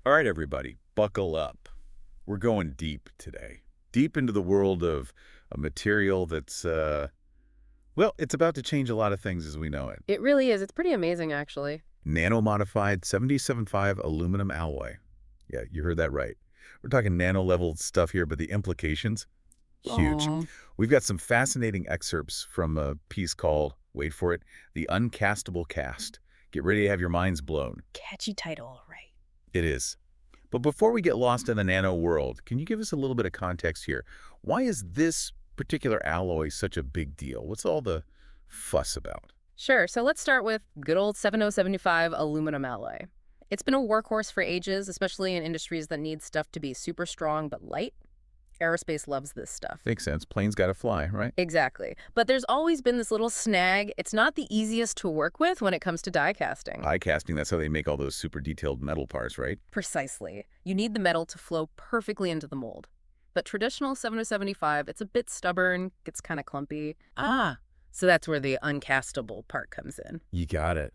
All right, everybody, buckle up. We're going deep today. Deep into the world of a material that's, well, it's about to change a lot of things as we know it. It really is. It's pretty amazing, actually. Nano-modified 77.5 aluminum alloy. Yeah, you heard that right. We're talking nano-level stuff here, but the implications, huge. Oh, We've got some fascinating excerpts from a piece called, wait for it, The Uncastable Cast. Get ready to have your minds blown. catchy title, right? It is. But before we get lost in the nano world, can you give us a little bit of context here? Why is this particular alloy such a big deal? What's all the fuss about? Sure. So let's start with good old 7075 aluminum alloy. It's been a workhorse for ages, especially in industries that need stuff to be super strong but light. Aerospace loves this stuff. Makes sense. Planes gotta fly, right? Exactly. But there's always been this little snag. It's not the easiest to work with when it comes to die casting. Die casting, that's how they make all those super detailed metal parts, right? Precisely. You need the metal to flow perfectly into the mold. But traditional 7075, it's a bit stubborn, gets kind of clumpy. So that's where the uncastable part comes in. You got it.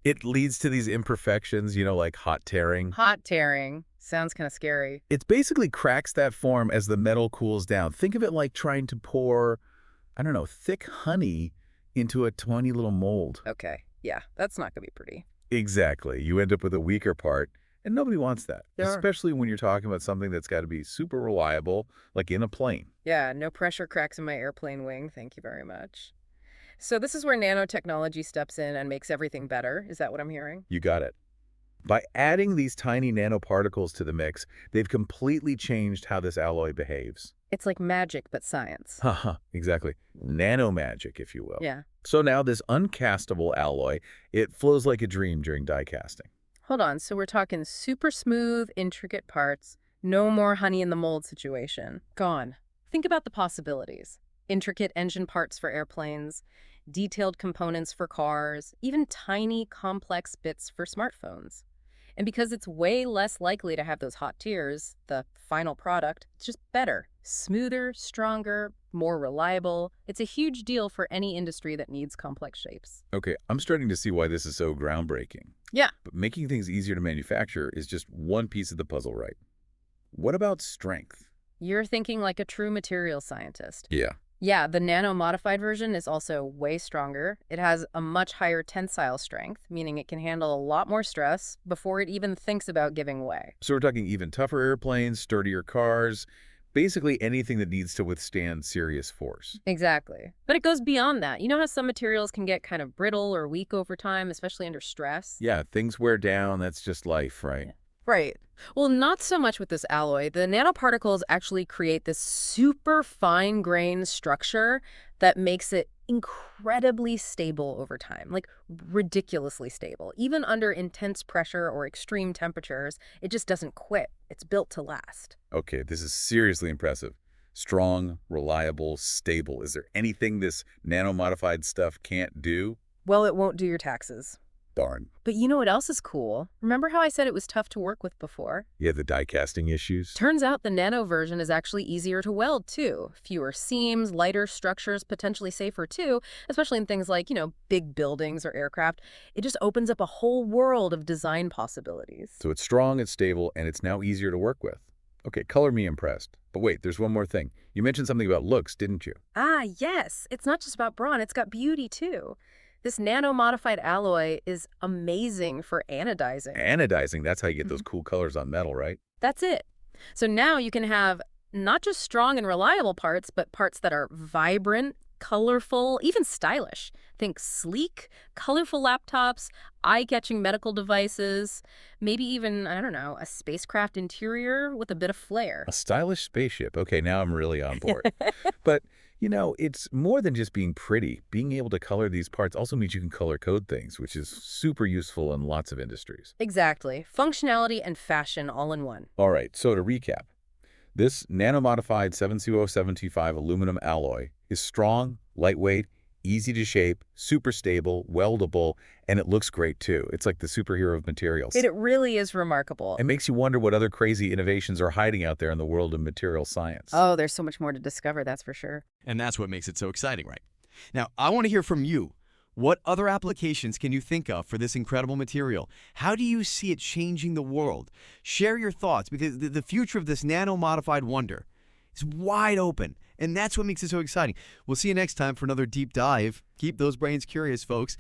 It leads to these imperfections, like hot tearing. Hot tearing. Sounds kind of scary. It basically cracks that form as the metal cools down. Think of it like trying to pour, I don't know, thick honey into a tiny little mold. Okay. Yeah, that's not going to be pretty. Exactly. You end up with a weaker part, and nobody wants that, Sure. especially when you're talking about something that's got to be super reliable, like in a plane. Yeah, no pressure cracks in my airplane wing. Thank you very much. So this is where nanotechnology steps in and makes everything better. Is that what I'm hearing? You got it. By adding these tiny nanoparticles to the mix, they've completely changed how this alloy behaves. It's like magic, but science. Haha, exactly. Nano magic, if you will. Yeah. So now this uncastable alloy, it flows like a dream during die casting. Hold on. So we're talking super smooth, intricate parts. No more honey in the mold situation. Gone. Think about the possibilities. Intricate engine parts for airplanes, detailed components for cars, even tiny, complex bits for smartphones. And because it's way less likely to have those hot tears, the final product, it's just better, smoother, stronger, more reliable. It's a huge deal for any industry that needs complex shapes. Okay, I'm starting to see why this is so groundbreaking. Yeah. But making things easier to manufacture is just one piece of the puzzle, right? What about strength? You're thinking like a true material scientist. Yeah. Yeah, the nano-modified version is also way stronger. It has a much higher tensile strength, meaning it can handle a lot more stress before it even thinks about giving way. So we're talking even tougher airplanes, sturdier cars, basically anything that needs to withstand serious force. Exactly. But it goes beyond that. You know how some materials can get kind of brittle or weak over time, especially under stress? Yeah, things wear down. That's just life, right? Right. Well, not so much with this alloy. The nanoparticles actually create this super fine-grained structure that makes it incredibly stable over time, like ridiculously stable. Even under intense pressure or extreme temperatures, it just doesn't quit. It's built to last. Okay, this is seriously impressive. Strong, reliable, stable. Is there anything this nano-modified stuff can't do? Well, it won't do your taxes. Darn. But you know what else is cool? Remember how I said it was tough to work with before? Yeah, the die casting issues. Turns out the nano version is actually easier to weld, too. Fewer seams, lighter structures, potentially safer, too, especially in things like, big buildings or aircraft. It just opens up a whole world of design possibilities. So it's strong, it's stable, and it's now easier to work with. Okay, color me impressed. But wait, there's one more thing. You mentioned something about looks, didn't you? Ah, yes. It's not just about brawn, it's got beauty, too. This nano-modified alloy is amazing for anodizing. Anodizing, that's how you get those cool colors on metal, right? That's it. So now you can have not just strong and reliable parts, but parts that are vibrant, colorful, even stylish. Think sleek, colorful laptops, eye-catching medical devices, maybe even, I don't know, a spacecraft interior with a bit of flair. A stylish spaceship. Okay, now I'm really on board. But, it's more than just being pretty. Being able to color these parts also means you can color code things, which is super useful in lots of industries. Exactly. Functionality and fashion all in one. All right, so to recap, this nano-modified 72075 aluminum alloy is strong, lightweight, easy to shape, super stable, weldable, and it looks great too. It's like the superhero of materials. It really is remarkable. It makes you wonder what other crazy innovations are hiding out there in the world of material science. Oh, there's so much more to discover, that's for sure. And that's what makes it so exciting, right? Now, I want to hear from you. What other applications can you think of for this incredible material? How do you see it changing the world? Share your thoughts, because the future of this nano-modified wonder is wide open, and that's what makes it so exciting. We'll see you next time for another deep dive. Keep those brains curious, folks.